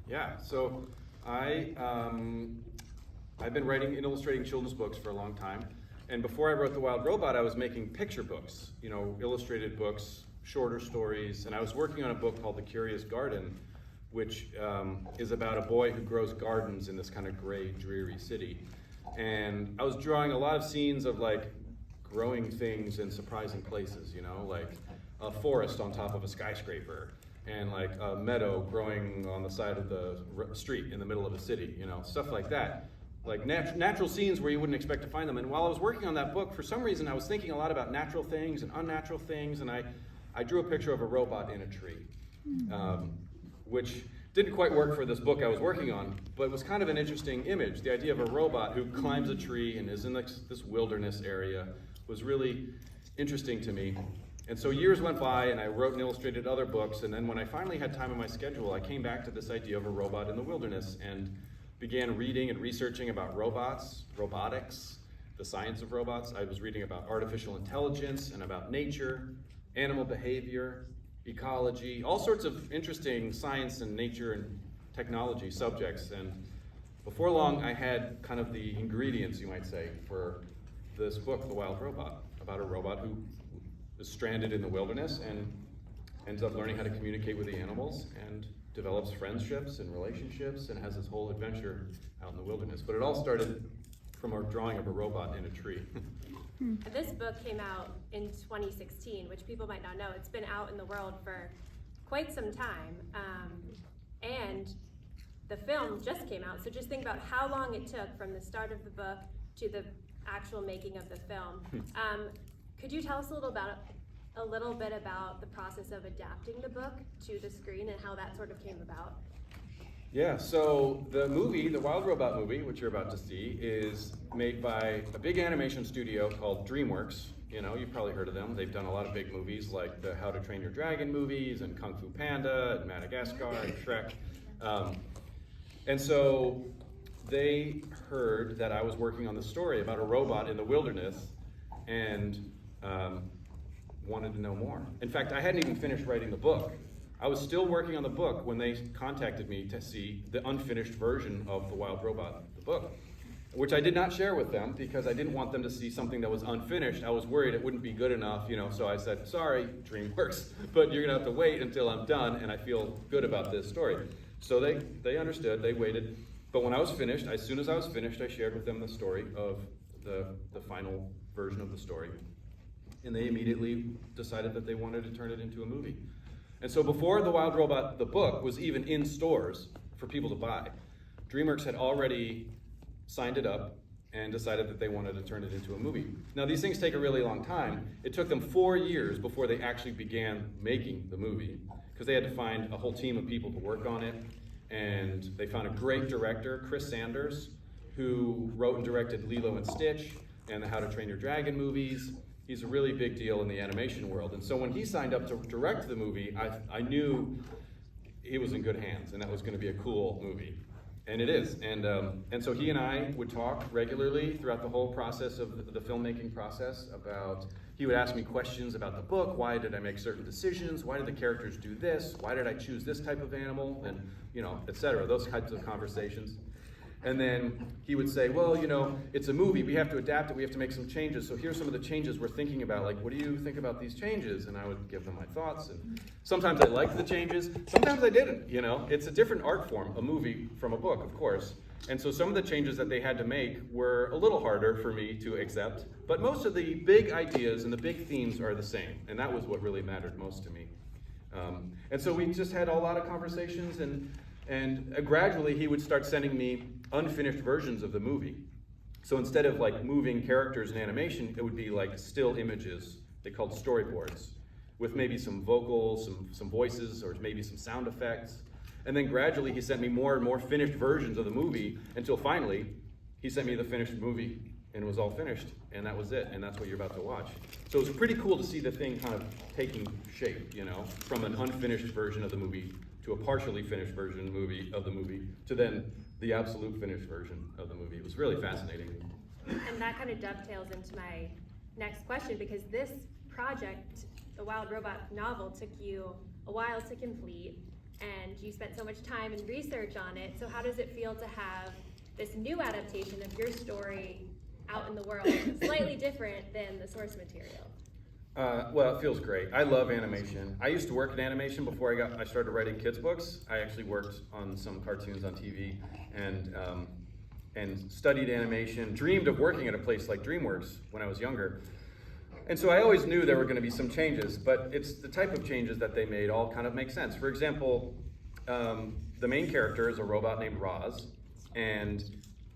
Yeah, so I, I've been writing and illustrating children's books for a long time. And before I wrote The Wild Robot, I was making picture books, illustrated books, shorter stories. And I was working on a book called The Curious Garden, which is about a boy who grows gardens in this kind of gray, dreary city. And I was drawing a lot of scenes of like growing things in surprising places, like a forest on top of a skyscraper, and like a meadow growing on the side of the street in the middle of a city, stuff like that. Like natural scenes where you wouldn't expect to find them. And while I was working on that book, for some reason I was thinking a lot about natural things and unnatural things, and I drew a picture of a robot in a tree, which didn't quite work for this book I was working on, but it was kind of an interesting image. The idea of a robot who climbs a tree and is in this wilderness area was really interesting to me. And so years went by, and I wrote and illustrated other books, and then when I finally had time in my schedule, I came back to this idea of a robot in the wilderness and began reading and researching about robots, robotics, the science of robots. I was reading about artificial intelligence and about nature, animal behavior, ecology, all sorts of interesting science and nature and technology subjects. And before long, I had kind of the ingredients, you might say, for this book, The Wild Robot, about a robot who is stranded in the wilderness and ends up learning how to communicate with the animals and develops friendships and relationships and has this whole adventure out in the wilderness. But it all started from a drawing of a robot in a tree. This book came out in 2016, which people might not know. It's been out in the world for quite some time. And the film just came out. So just think about how long it took from the start of the book to the actual making of the film. Could you tell us a little bit about the process of adapting the book to the screen and how that sort of came about? Yeah, so the movie, the Wild Robot movie, which you're about to see, is made by a big animation studio called DreamWorks. You've probably heard of them. They've done a lot of big movies like the How to Train Your Dragon movies and Kung Fu Panda and Madagascar and Shrek. And so they heard that I was working on the story about a robot in the wilderness and wanted to know more. In fact, I hadn't even finished writing the book. I was still working on the book when they contacted me to see the unfinished version of The Wild Robot, the book, which I did not share with them because I didn't want them to see something that was unfinished. I was worried it wouldn't be good enough, so I said, sorry, DreamWorks, but you're gonna have to wait until I'm done and I feel good about this story. So they understood, they waited. But when I was finished, as soon as I was finished, I shared with them the story of the final version of the story. And they immediately decided that they wanted to turn it into a movie. And so before The Wild Robot, the book, was even in stores for people to buy, DreamWorks had already signed it up and decided that they wanted to turn it into a movie. Now these things take a really long time. It took them 4 years before they actually began making the movie, because they had to find a whole team of people to work on it. And they found a great director, Chris Sanders, who wrote and directed Lilo and Stitch and the How to Train Your Dragon movies. He's a really big deal in the animation world. And so when he signed up to direct the movie, I knew he was in good hands and that was gonna be a cool movie. And it is. And so he and I would talk regularly throughout the whole process of the filmmaking process about, he would ask me questions about the book. Why did I make certain decisions? Why did the characters do this? Why did I choose this type of animal? And, et cetera, those types of conversations. And then he would say, well, it's a movie, we have to adapt it, we have to make some changes, so here's some of the changes we're thinking about, like, what do you think about these changes? And I would give them my thoughts, and sometimes I liked the changes, sometimes I didn't, It's a different art form, a movie from a book, of course. And so some of the changes that they had to make were a little harder for me to accept, but most of the big ideas and the big themes are the same, and that was what really mattered most to me. And so we just had a lot of conversations, and gradually he would start sending me unfinished versions of the movie. So instead of like moving characters in animation, it would be like still images, they called storyboards, with maybe some vocals, some voices, or maybe some sound effects. And then gradually he sent me more and more finished versions of the movie until finally he sent me the finished movie and it was all finished, and that was it, and that's what you're about to watch. So it was pretty cool to see the thing kind of taking shape, from an unfinished version of the movie to a partially finished version of the movie to then the absolute finished version of the movie. It was really fascinating. And that kind of dovetails into my next question, because this project, the Wild Robot novel, took you a while to complete. and you spent so much time and research on it. So how does it feel to have this new adaptation of your story out in the world, slightly different than the source material? Well, it feels great. I love animation. I used to work in animation before I started writing kids books. I actually worked on some cartoons on TV and studied animation, dreamed of working at a place like DreamWorks when I was younger. And so I always knew there were going to be some changes, but it's the type of changes that they made all kind of make sense. For example, the main character is a robot named Roz, and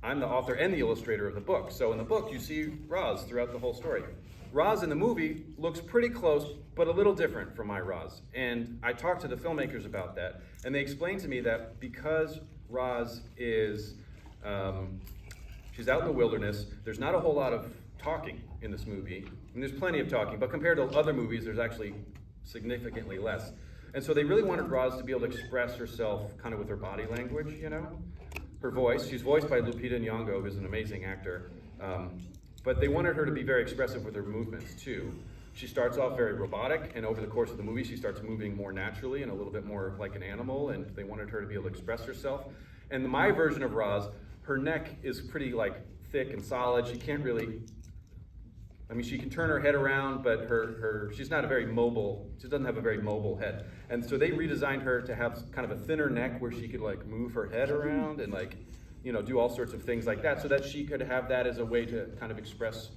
I'm the author and the illustrator of the book. So in the book, you see Roz throughout the whole story. Roz in the movie looks pretty close, but a little different from my Roz. And I talked to the filmmakers about that, and they explained to me that because Roz is, she's out in the wilderness, there's not a whole lot of talking in this movie. And there's plenty of talking, but compared to other movies, there's actually significantly less. And so they really wanted Roz to be able to express herself kind of with her body language, you know? Her voice. She's voiced by Lupita Nyong'o, who's an amazing actor. But they wanted her to be very expressive with her movements, too. She starts off very robotic, and over the course of the movie, she starts moving more naturally and a little bit more like an animal, and they wanted her to be able to express herself. And my version of Roz, her neck is pretty like thick and solid. She can't really, I mean, she can turn her head around, but she's not a very mobile, she doesn't have a very mobile head. And so they redesigned her to have kind of a thinner neck where she could like move her head around and like, you know, do all sorts of things like that so that she could have that as a way to kind of express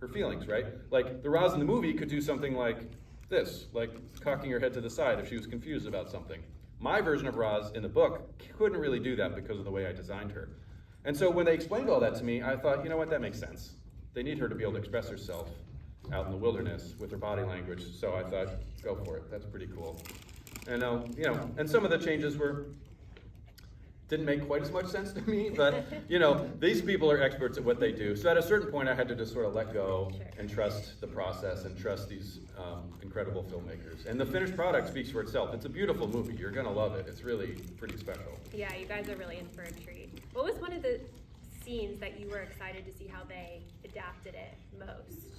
her feelings, right? Like the Roz in the movie could do something like this, like cocking her head to the side if she was confused about something. My version of Roz in the book couldn't really do that because of the way I designed her. And so when they explained all that to me, I thought, you know what, that makes sense. They need her to be able to express herself out in the wilderness with her body language. So I thought, go for it. That's pretty cool. And you know, and some of the changes didn't make quite as much sense to me, but you know, these people are experts at what they do. So at a certain point, I had to just sort of let go and trust the process and trust these incredible filmmakers. And the finished product speaks for itself. It's a beautiful movie. You're gonna love it. It's really pretty special. Yeah, you guys are really in for a treat. What was one of the scenes that you were excited to see how they adapted it most?